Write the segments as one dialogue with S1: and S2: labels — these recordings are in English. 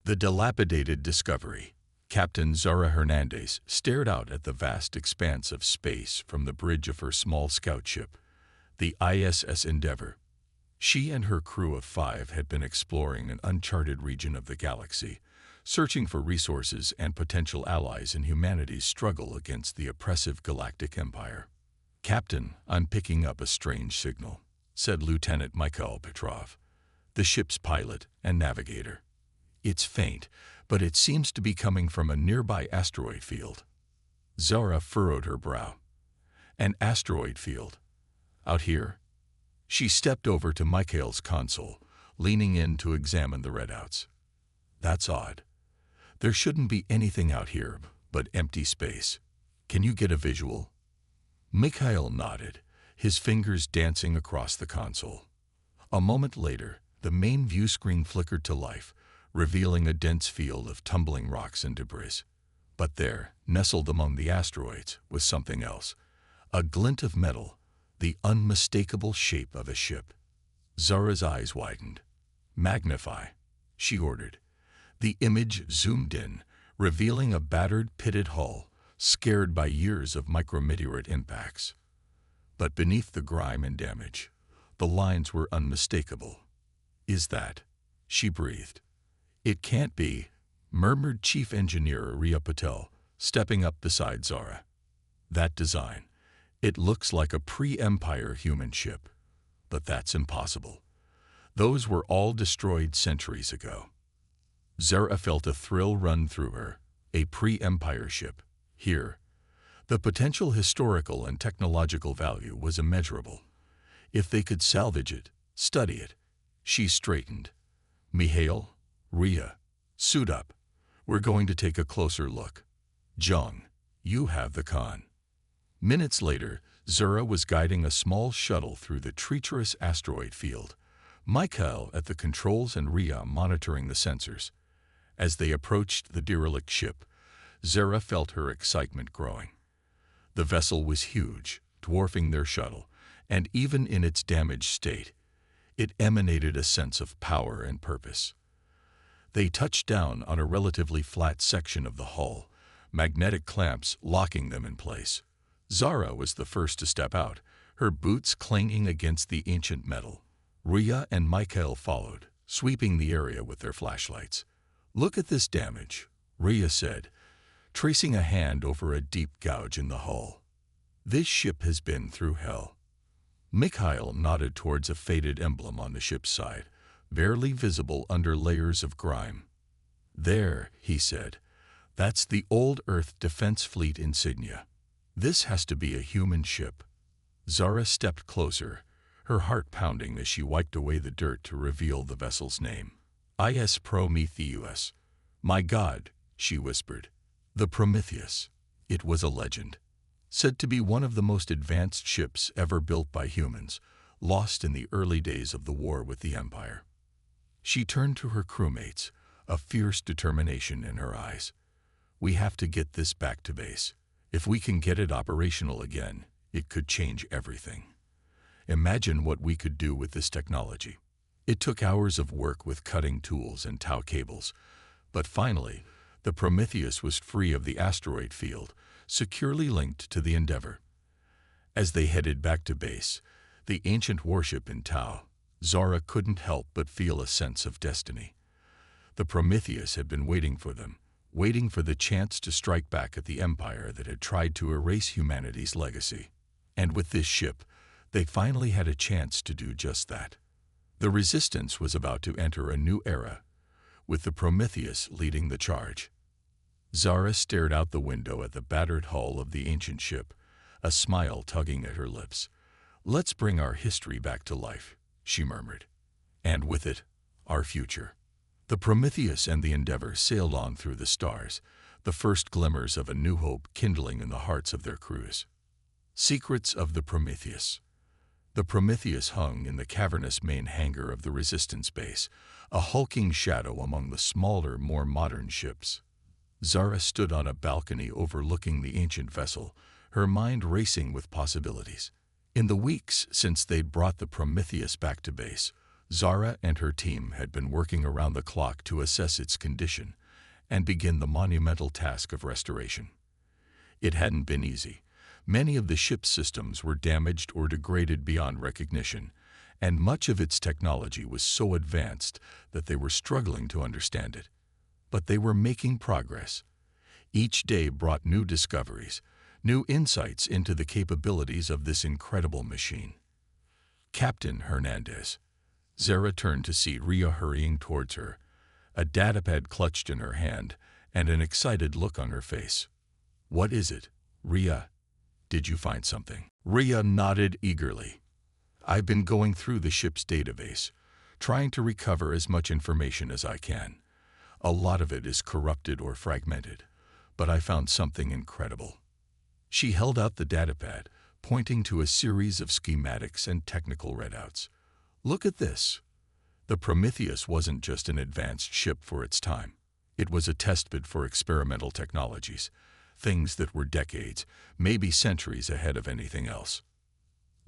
S1: The dilapidated Discovery. Captain Zara Hernandez stared out at the vast expanse of space from the bridge of her small scout ship, the ISS Endeavour. She and her crew of 5 had been exploring an uncharted region of the galaxy, searching for resources and potential allies in humanity's struggle against the oppressive Galactic Empire. "Captain, I'm picking up a strange signal," said Lieutenant Mikhail Petrov, the ship's pilot and navigator. "It's faint, but it seems to be coming from a nearby asteroid field." Zara furrowed her brow. "An asteroid field? Out here?" She stepped over to Mikhail's console, leaning in to examine the readouts. "That's odd. There shouldn't be anything out here but empty space. Can you get a visual?" Mikhail nodded, his fingers dancing across the console. A moment later, the main view screen flickered to life, revealing a dense field of tumbling rocks and debris. But there, nestled among the asteroids, was something else. A glint of metal, the unmistakable shape of a ship. Zara's eyes widened. "Magnify," she ordered. The image zoomed in, revealing a battered, pitted hull, scarred by years of micrometeorite impacts. But beneath the grime and damage, the lines were unmistakable. "Is that?" she breathed. "It can't be," murmured Chief Engineer Riya Patel, stepping up beside Zara. "That design. It looks like a pre-Empire human ship. But that's impossible. Those were all destroyed centuries ago." Zara felt a thrill run through her. A pre-Empire ship. Here. The potential historical and technological value was immeasurable. If they could salvage it, study it. She straightened. "Mihail, Riya, suit up. We're going to take a closer look. Jung, you have the con." Minutes later, Zara was guiding a small shuttle through the treacherous asteroid field, Mikhail at the controls and Riya monitoring the sensors. As they approached the derelict ship, Zara felt her excitement growing. The vessel was huge, dwarfing their shuttle, and even in its damaged state, it emanated a sense of power and purpose. They touched down on a relatively flat section of the hull, magnetic clamps locking them in place. Zara was the first to step out, her boots clanging against the ancient metal. Riya and Mikhail followed, sweeping the area with their flashlights. "Look at this damage," Riya said, tracing a hand over a deep gouge in the hull. "This ship has been through hell." Mikhail nodded towards a faded emblem on the ship's side, barely visible under layers of grime. "There," he said, "that's the old Earth Defense Fleet insignia. This has to be a human ship." Zara stepped closer, her heart pounding as she wiped away the dirt to reveal the vessel's name. "IS Prometheus." "My God," she whispered. "The Prometheus." It was a legend, said to be one of the most advanced ships ever built by humans, lost in the early days of the war with the Empire. She turned to her crewmates, a fierce determination in her eyes. "We have to get this back to base. If we can get it operational again, it could change everything. Imagine what we could do with this technology." It took hours of work with cutting tools and tow cables, but finally, the Prometheus was free of the asteroid field, securely linked to the Endeavour. As they headed back to base, the ancient warship in tow, Zara couldn't help but feel a sense of destiny. The Prometheus had been waiting for them, waiting for the chance to strike back at the Empire that had tried to erase humanity's legacy. And with this ship, they finally had a chance to do just that. The Resistance was about to enter a new era, with the Prometheus leading the charge. Zara stared out the window at the battered hull of the ancient ship, a smile tugging at her lips. "Let's bring our history back to life," she murmured. "And with it, our future." The Prometheus and the Endeavour sailed on through the stars, the first glimmers of a new hope kindling in the hearts of their crews. Secrets of the Prometheus. The Prometheus hung in the cavernous main hangar of the Resistance base, a hulking shadow among the smaller, more modern ships. Zara stood on a balcony overlooking the ancient vessel, her mind racing with possibilities. In the weeks since they'd brought the Prometheus back to base, Zara and her team had been working around the clock to assess its condition and begin the monumental task of restoration. It hadn't been easy. Many of the ship's systems were damaged or degraded beyond recognition, and much of its technology was so advanced that they were struggling to understand it. But they were making progress. Each day brought new discoveries, new insights into the capabilities of this incredible machine. Captain Hernandez. Zara turned to see Rhea hurrying towards her, a datapad clutched in her hand and an excited look on her face. "What is it, Rhea? Did you find something?" Rhea nodded eagerly. "I've been going through the ship's database, trying to recover as much information as I can. A lot of it is corrupted or fragmented, but I found something incredible." She held out the datapad, pointing to a series of schematics and technical readouts. "Look at this." The Prometheus wasn't just an advanced ship for its time. It was a testbed for experimental technologies, things that were decades, maybe centuries ahead of anything else.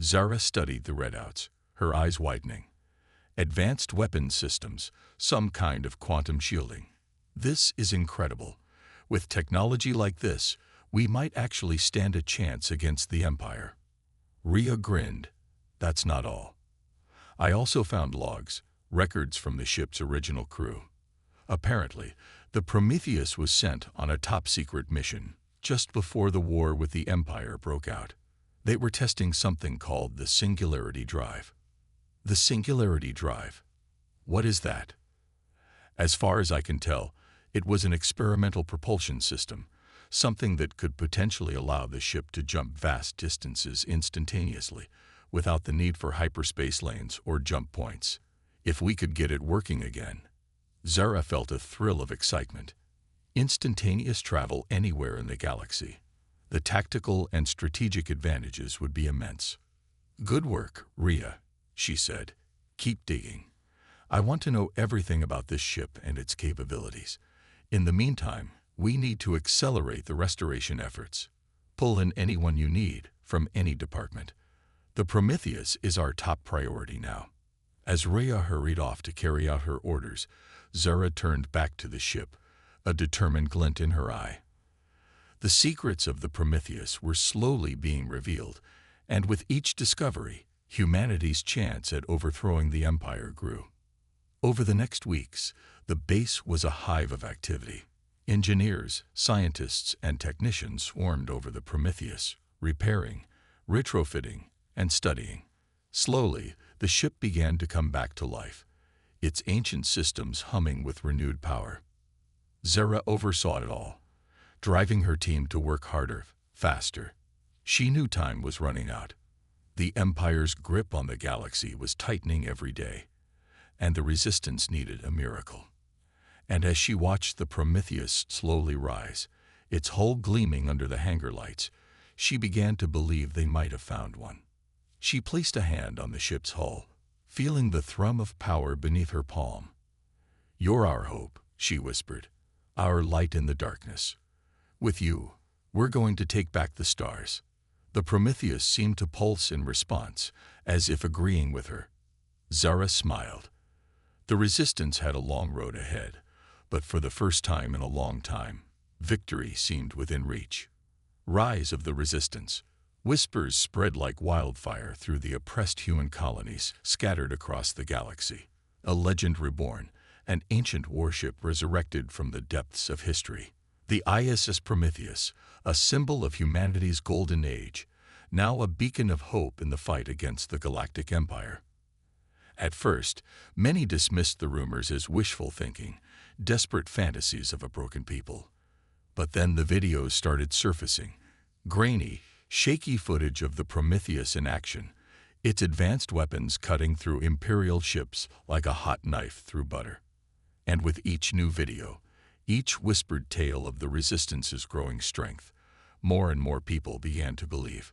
S1: Zara studied the readouts, her eyes widening. Advanced weapons systems, some kind of quantum shielding. This is incredible. With technology like this, we might actually stand a chance against the Empire. Rhea grinned. "That's not all. I also found logs, records from the ship's original crew. Apparently, the Prometheus was sent on a top-secret mission just before the war with the Empire broke out. They were testing something called the Singularity Drive." The Singularity Drive. What is that? As far as I can tell, it was an experimental propulsion system, something that could potentially allow the ship to jump vast distances instantaneously, without the need for hyperspace lanes or jump points. If we could get it working again. Zara felt a thrill of excitement. Instantaneous travel anywhere in the galaxy. The tactical and strategic advantages would be immense. "Good work, Rhea," she said. "Keep digging. I want to know everything about this ship and its capabilities. In the meantime, we need to accelerate the restoration efforts. Pull in anyone you need from any department. The Prometheus is our top priority now." As Rhea hurried off to carry out her orders, Zara turned back to the ship, a determined glint in her eye. The secrets of the Prometheus were slowly being revealed, and with each discovery, humanity's chance at overthrowing the Empire grew. Over the next weeks, the base was a hive of activity. Engineers, scientists, and technicians swarmed over the Prometheus, repairing, retrofitting, and studying. Slowly, the ship began to come back to life, its ancient systems humming with renewed power. Zara oversaw it all, driving her team to work harder, faster. She knew time was running out. The Empire's grip on the galaxy was tightening every day, and the Resistance needed a miracle. And as she watched the Prometheus slowly rise, its hull gleaming under the hangar lights, she began to believe they might have found one. She placed a hand on the ship's hull, feeling the thrum of power beneath her palm. "You're our hope," she whispered, "our light in the darkness. With you, we're going to take back the stars." The Prometheus seemed to pulse in response, as if agreeing with her. Zara smiled. The Resistance had a long road ahead, but for the first time in a long time, victory seemed within reach. Rise of the Resistance. Whispers spread like wildfire through the oppressed human colonies scattered across the galaxy. A legend reborn, an ancient warship resurrected from the depths of history. The ISS Prometheus, a symbol of humanity's golden age, now a beacon of hope in the fight against the Galactic Empire. At first, many dismissed the rumors as wishful thinking, desperate fantasies of a broken people. But then the videos started surfacing. Grainy, shaky footage of the Prometheus in action, its advanced weapons cutting through Imperial ships like a hot knife through butter. And with each new video, each whispered tale of the Resistance's growing strength, more and more people began to believe.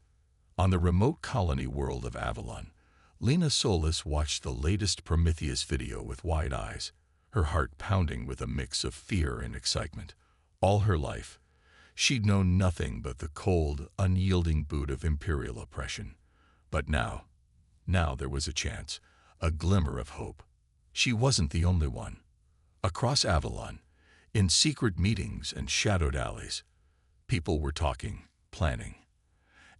S1: On the remote colony world of Avalon, Lena Solis watched the latest Prometheus video with wide eyes, her heart pounding with a mix of fear and excitement. All her life, she'd known nothing but the cold, unyielding boot of Imperial oppression. But now there was a chance, a glimmer of hope. She wasn't the only one. Across Avalon, in secret meetings and shadowed alleys, people were talking, planning.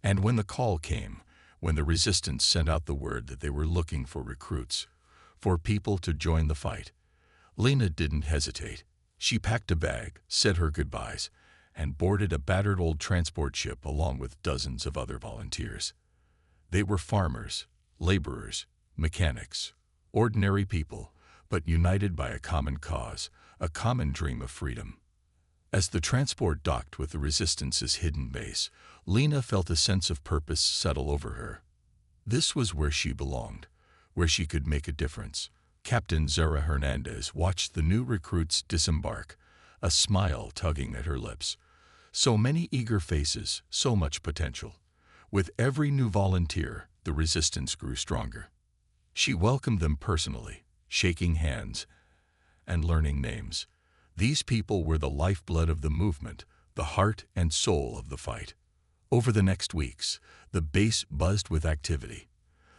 S1: And when the call came, when the resistance sent out the word that they were looking for recruits, for people to join the fight, Lena didn't hesitate. She packed a bag, said her goodbyes, and boarded a battered old transport ship along with dozens of other volunteers. They were farmers, laborers, mechanics, ordinary people, but united by a common cause, a common dream of freedom. As the transport docked with the Resistance's hidden base, Lena felt a sense of purpose settle over her. This was where she belonged, where she could make a difference. Captain Zara Hernandez watched the new recruits disembark, a smile tugging at her lips. So many eager faces, so much potential. With every new volunteer, the resistance grew stronger. She welcomed them personally, shaking hands and learning names. These people were the lifeblood of the movement, the heart and soul of the fight. Over the next weeks, the base buzzed with activity.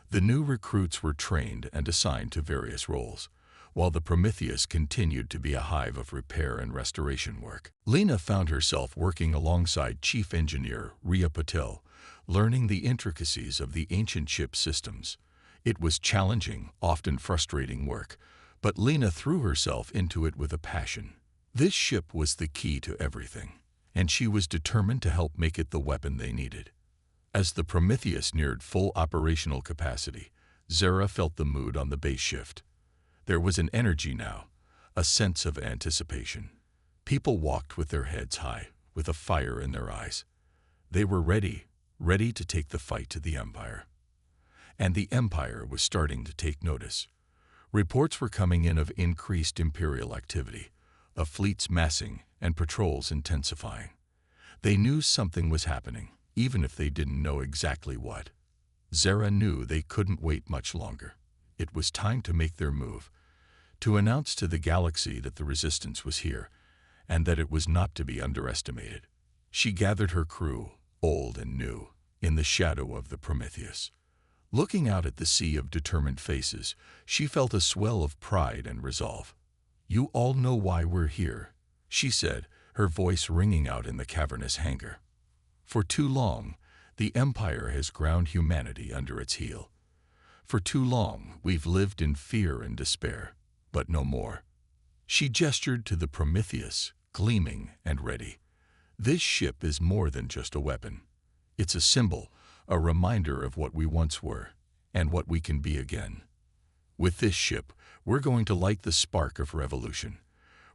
S1: The new recruits were trained and assigned to various roles, while the Prometheus continued to be a hive of repair and restoration work. Lena found herself working alongside Chief Engineer Ria Patel, learning the intricacies of the ancient ship systems. It was challenging, often frustrating work, but Lena threw herself into it with a passion. This ship was the key to everything, and she was determined to help make it the weapon they needed. As the Prometheus neared full operational capacity, Zara felt the mood on the base shift. There was an energy now, a sense of anticipation. People walked with their heads high, with a fire in their eyes. They were ready to take the fight to the Empire. And the Empire was starting to take notice. Reports were coming in of increased Imperial activity, of fleets massing and patrols intensifying. They knew something was happening, even if they didn't know exactly what. Zara knew they couldn't wait much longer. It was time to make their move, to announce to the galaxy that the Resistance was here, and that it was not to be underestimated. She gathered her crew, old and new, in the shadow of the Prometheus. Looking out at the sea of determined faces, she felt a swell of pride and resolve. "You all know why we're here," she said, her voice ringing out in the cavernous hangar. "For too long, the Empire has ground humanity under its heel. For too long, we've lived in fear and despair, but no more." She gestured to the Prometheus, gleaming and ready. "This ship is more than just a weapon. It's a symbol, a reminder of what we once were, and what we can be again. With this ship, we're going to light the spark of revolution.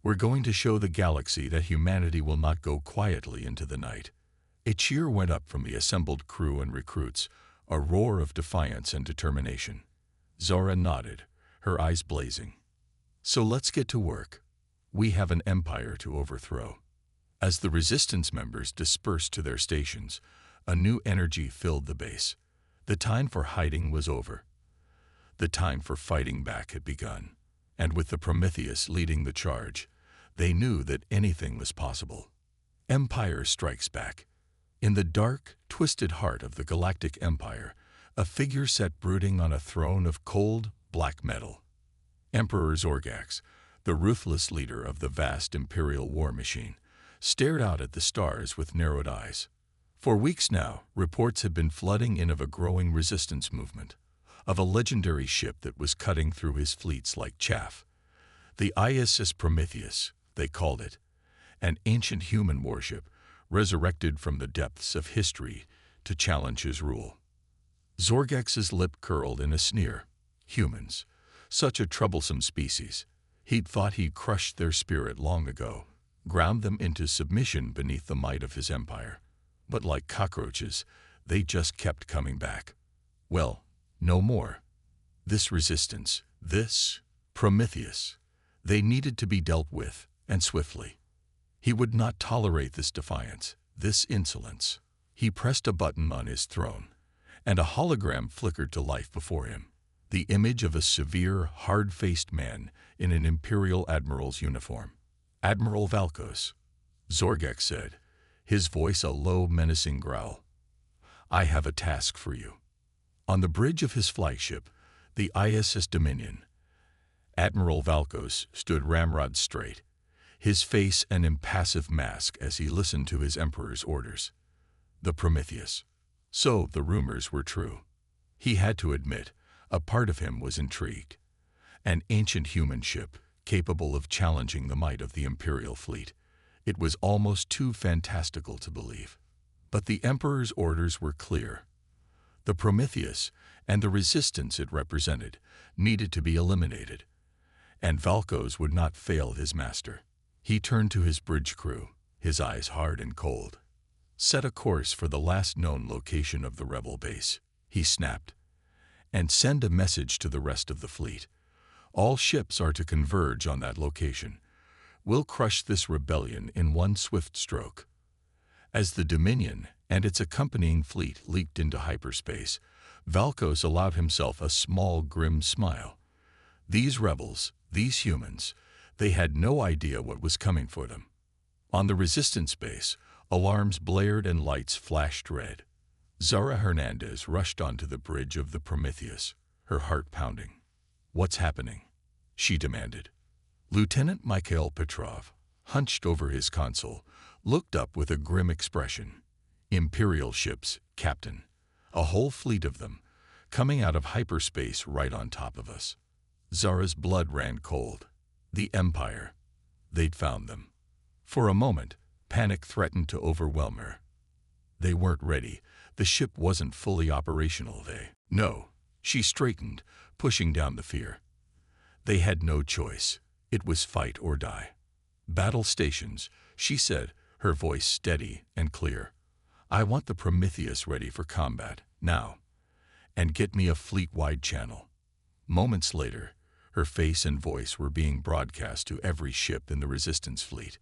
S1: We're going to show the galaxy that humanity will not go quietly into the night." A cheer went up from the assembled crew and recruits, a roar of defiance and determination. Zara nodded, her eyes blazing. "So let's get to work. We have an empire to overthrow." As the Resistance members dispersed to their stations, a new energy filled the base. The time for hiding was over. The time for fighting back had begun, and with the Prometheus leading the charge, they knew that anything was possible. Empire strikes back. In the dark, twisted heart of the Galactic Empire, a figure sat brooding on a throne of cold, black metal. Emperor Zorgax, the ruthless leader of the vast Imperial war machine, stared out at the stars with narrowed eyes. For weeks now, reports had been flooding in of a growing resistance movement, of a legendary ship that was cutting through his fleets like chaff. The ISS Prometheus, they called it, an ancient human warship, resurrected from the depths of history to challenge his rule. Zorgax's lip curled in a sneer. Humans, such a troublesome species. He'd thought he'd crushed their spirit long ago, ground them into submission beneath the might of his empire. But like cockroaches, they just kept coming back. Well, no more. This resistance, this Prometheus, they needed to be dealt with, and swiftly. He would not tolerate this defiance, this insolence. He pressed a button on his throne, and a hologram flickered to life before him, the image of a severe, hard-faced man in an Imperial Admiral's uniform. "Admiral Valkos," Zorgax said, his voice a low, menacing growl. "I have a task for you." On the bridge of his flagship, The ISS Dominion. Admiral Valkos stood ramrod straight, his face an impassive mask as he listened to his Emperor's orders. The Prometheus. So the rumors were true. He had to admit, a part of him was intrigued. An ancient human ship, capable of challenging the might of the Imperial fleet. It was almost too fantastical to believe. But the Emperor's orders were clear. The Prometheus and the resistance it represented needed to be eliminated. And Valkos would not fail his master. He turned to his bridge crew, his eyes hard and cold. Set a course for the last known location of the rebel base, he snapped. And send a message to the rest of the fleet. All ships are to converge on that location. We'll crush this rebellion in one swift stroke. As the Dominion and its accompanying fleet leaped into hyperspace, Valkos allowed himself a small, grim smile. These rebels, these humans, they had no idea what was coming for them. On the resistance base, alarms blared and lights flashed red. Zara Hernandez rushed onto the bridge of the Prometheus, her heart pounding. "What's happening?" she demanded. Lieutenant Mikhail Petrov, hunched over his console, looked up with a grim expression. "Imperial ships, Captain. A whole fleet of them, coming out of hyperspace right on top of us." Zara's blood ran cold. The Empire. They'd found them. For a moment, panic threatened to overwhelm her. They weren't ready. The ship wasn't fully operational. No. She straightened, pushing down the fear. They had no choice. It was fight or die. "Battle stations," she said, her voice steady and clear. "I want the Prometheus ready for combat, now. And get me a fleet-wide channel." Moments later, her face and voice were being broadcast to every ship in the resistance fleet.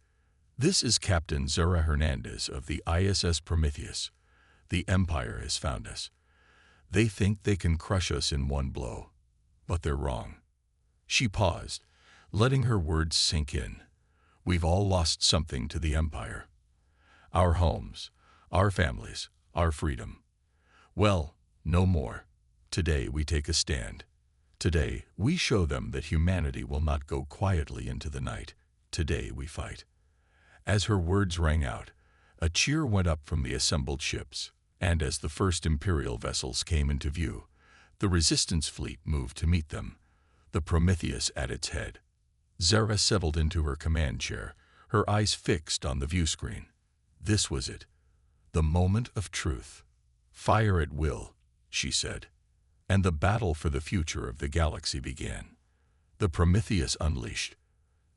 S1: "This is Captain Zara Hernandez of the ISS Prometheus. The Empire has found us. They think they can crush us in one blow. But they're wrong." She paused, letting her words sink in. "We've all lost something to the Empire. Our homes, our families, our freedom. Well, no more. Today we take a stand. Today we show them that humanity will not go quietly into the night. Today we fight." As her words rang out, a cheer went up from the assembled ships, and as the first Imperial vessels came into view, the resistance fleet moved to meet them, the Prometheus at its head. Zara settled into her command chair, her eyes fixed on the view screen. This was it, the moment of truth. "Fire at will," she said. And the battle for the future of the galaxy began. The Prometheus unleashed.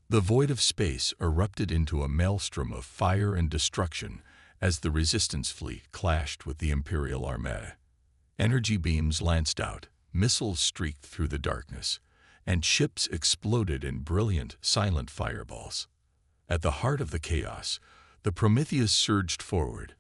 S1: The void of space erupted into a maelstrom of fire and destruction as the resistance fleet clashed with the Imperial armada. Energy beams lanced out, missiles streaked through the darkness, and ships exploded in brilliant, silent fireballs. At the heart of the chaos, the Prometheus surged forward,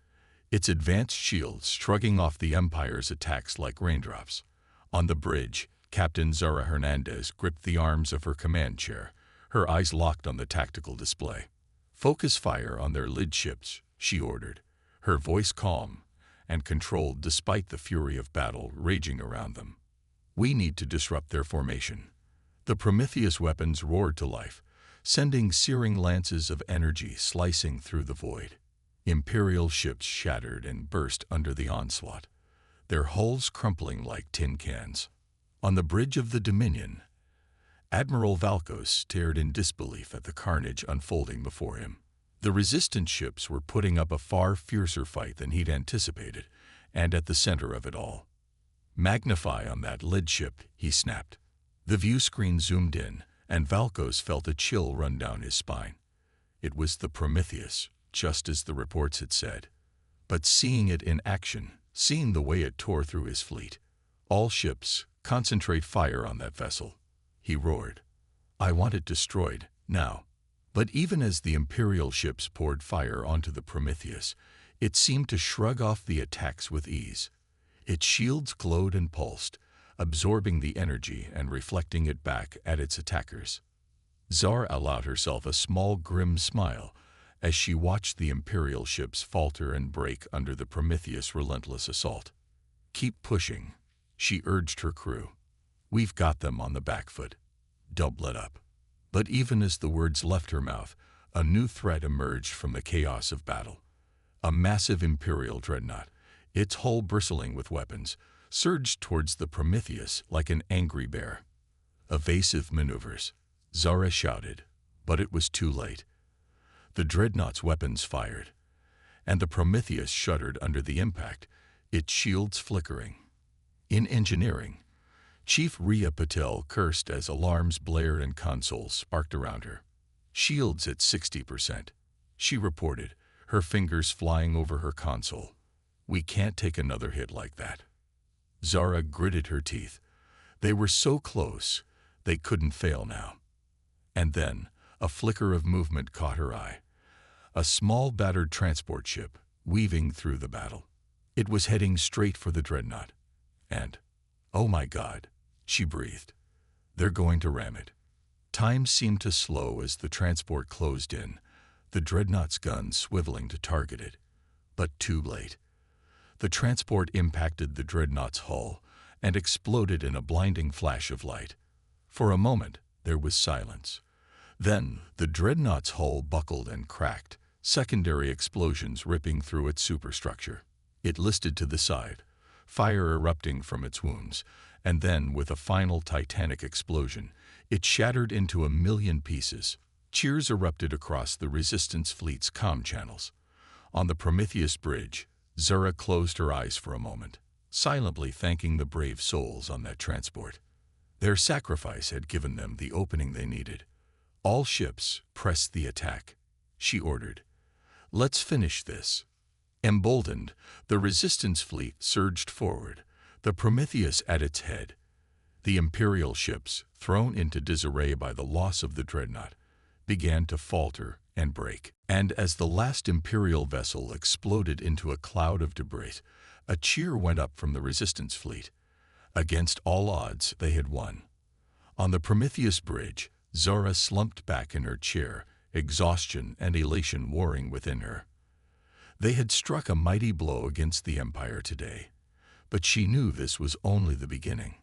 S1: its advanced shields shrugging off the Empire's attacks like raindrops. On the bridge, Captain Zara Hernandez gripped the arms of her command chair, her eyes locked on the tactical display. "Focus fire on their lid ships," she ordered, her voice calm and controlled despite the fury of battle raging around them. "We need to disrupt their formation." The Prometheus weapons roared to life, sending searing lances of energy slicing through the void. Imperial ships shattered and burst under the onslaught, their hulls crumpling like tin cans. On the bridge of the Dominion, Admiral Valkos stared in disbelief at the carnage unfolding before him. The resistance ships were putting up a far fiercer fight than he'd anticipated, and at the center of it all. "Magnify on that lid ship," he snapped. The view screen zoomed in, and Valkos felt a chill run down his spine. It was the Prometheus, just as the reports had said. But seeing it in action, seeing the way it tore through his fleet, "All ships, concentrate fire on that vessel," he roared. "I want it destroyed, now." But even as the Imperial ships poured fire onto the Prometheus, it seemed to shrug off the attacks with ease. Its shields glowed and pulsed, absorbing the energy and reflecting it back at its attackers. Zara allowed herself a small, grim smile as she watched the Imperial ships falter and break under the Prometheus' relentless assault. "Keep pushing," she urged her crew. We've got them on the back foot. Don't let up. But even as the words left her mouth, a new threat emerged from the chaos of battle. A massive Imperial dreadnought, its hull bristling with weapons, surged towards the Prometheus like an angry bear. Evasive maneuvers, Zara shouted, but it was too late. The dreadnought's weapons fired, and the Prometheus shuddered under the impact, its shields flickering. In engineering, Chief Rhea Patel cursed as alarms blared and consoles sparked around her. Shields at 60%, she reported, her fingers flying over her console. We can't take another hit like that. Zara gritted her teeth. They were so close, they couldn't fail now. And then, a flicker of movement caught her eye. A small battered transport ship, weaving through the battle. It was heading straight for the dreadnought. And, oh my God, she breathed. They're going to ram it. Time seemed to slow as the transport closed in, the dreadnought's guns swiveling to target it. But too late. The transport impacted the dreadnought's hull and exploded in a blinding flash of light. For a moment, there was silence. Then, the dreadnought's hull buckled and cracked, secondary explosions ripping through its superstructure. It listed to the side, fire erupting from its wounds, and then, with a final titanic explosion, it shattered into a million pieces. Cheers erupted across the Resistance fleet's comm channels. On the Prometheus bridge, Zara closed her eyes for a moment, silently thanking the brave souls on that transport. Their sacrifice had given them the opening they needed. All ships, press the attack, she ordered. Let's finish this. Emboldened, the Resistance fleet surged forward, the Prometheus at its head. The Imperial ships, thrown into disarray by the loss of the dreadnought, began to falter and break. And as the last Imperial vessel exploded into a cloud of debris, a cheer went up from the Resistance fleet. Against all odds, they had won. On the Prometheus bridge, Zara slumped back in her chair, exhaustion and elation warring within her. They had struck a mighty blow against the Empire today, but she knew this was only the beginning.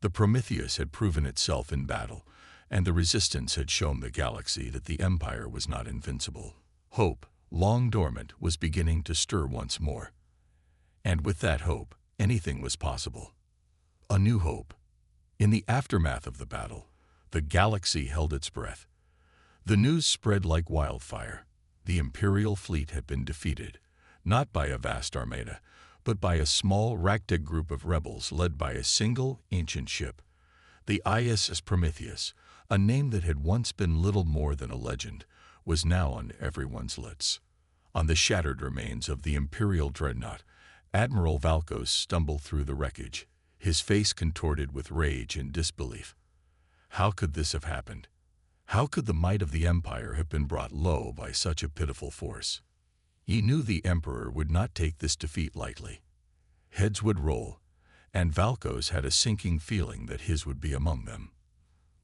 S1: The Prometheus had proven itself in battle, and the Resistance had shown the galaxy that the Empire was not invincible. Hope, long dormant, was beginning to stir once more. And with that hope, anything was possible. A new hope. In the aftermath of the battle, the galaxy held its breath. The news spread like wildfire. The Imperial fleet had been defeated, not by a vast armada, but by a small ragtag group of rebels led by a single ancient ship. The ISS Prometheus, a name that had once been little more than a legend, was now on everyone's lips. On the shattered remains of the Imperial dreadnought, Admiral Valkos stumbled through the wreckage, his face contorted with rage and disbelief. How could this have happened? How could the might of the Empire have been brought low by such a pitiful force? He knew the Emperor would not take this defeat lightly. Heads would roll, and Valkos had a sinking feeling that his would be among them.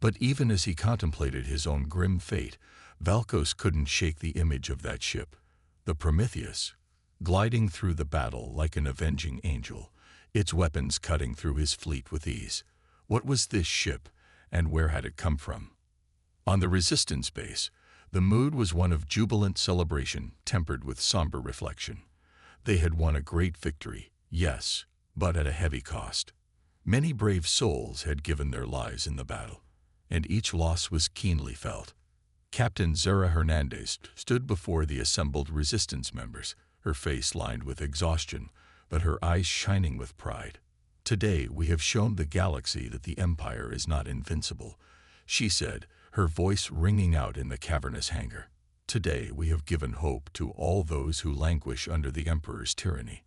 S1: But even as he contemplated his own grim fate, Valkos couldn't shake the image of that ship, the Prometheus, gliding through the battle like an avenging angel, its weapons cutting through his fleet with ease. What was this ship, and where had it come from? On the Resistance base, the mood was one of jubilant celebration tempered with somber reflection. They had won a great victory, yes, but at a heavy cost. Many brave souls had given their lives in the battle, and each loss was keenly felt. Captain Zara Hernandez stood before the assembled Resistance members, her face lined with exhaustion, but her eyes shining with pride. Today we have shown the galaxy that the Empire is not invincible, she said, her voice ringing out in the cavernous hangar. Today we have given hope to all those who languish under the Emperor's tyranny.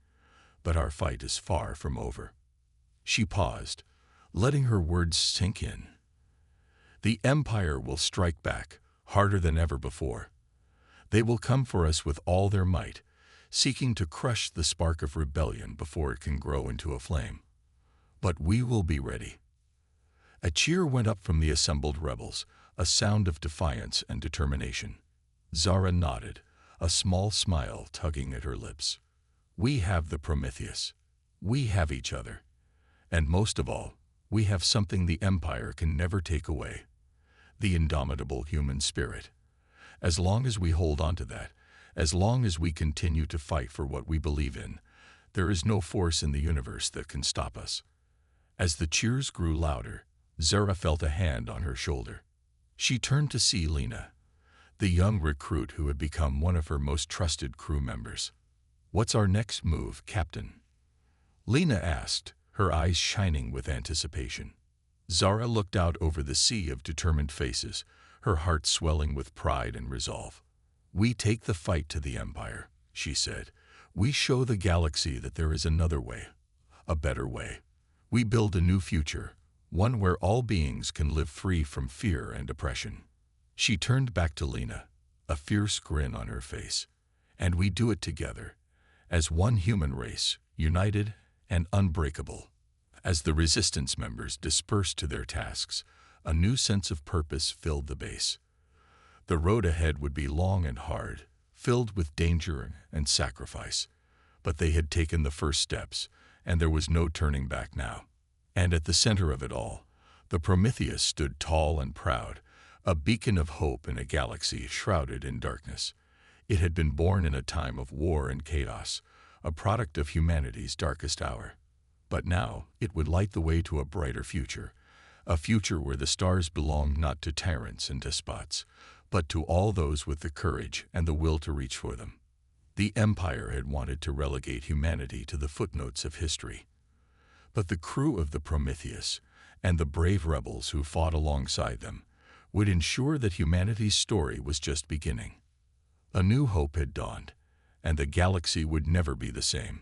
S1: But our fight is far from over. She paused, letting her words sink in. The Empire will strike back, harder than ever before. They will come for us with all their might, seeking to crush the spark of rebellion before it can grow into a flame. But we will be ready. A cheer went up from the assembled rebels, a sound of defiance and determination. Zara nodded, a small smile tugging at her lips. We have the Prometheus. We have each other. And most of all, We have something the Empire can never take away: the indomitable human spirit. As long as we hold on to that, as long as we continue to fight for what we believe in, there is no force in the universe that can stop us." As the cheers grew louder, Zara felt a hand on her shoulder. She turned to see Lena, the young recruit who had become one of her most trusted crew members. "What's our next move, Captain?" Lena asked, her eyes shining with anticipation. Zara looked out over the sea of determined faces, her heart swelling with pride and resolve. "We take the fight to the Empire," she said. "We show the galaxy that there is another way, a better way. We build a new future, one where all beings can live free from fear and oppression." She turned back to Lena, a fierce grin on her face. "And we do it together, as one human race, united and unbreakable." As the Resistance members dispersed to their tasks, a new sense of purpose filled the base. The road ahead would be long and hard, filled with danger and sacrifice, but they had taken the first steps, and there was no turning back now. And at the center of it all, the Prometheus stood tall and proud, a beacon of hope in a galaxy shrouded in darkness. It had been born in a time of war and chaos, a product of humanity's darkest hour. But now it would light the way to a brighter future, a future where the stars belonged not to tyrants and despots, but to all those with the courage and the will to reach for them. The Empire had wanted to relegate humanity to the footnotes of history. But the crew of the Prometheus, and the brave rebels who fought alongside them, would ensure that humanity's story was just beginning. A new hope had dawned, and the galaxy would never be the same.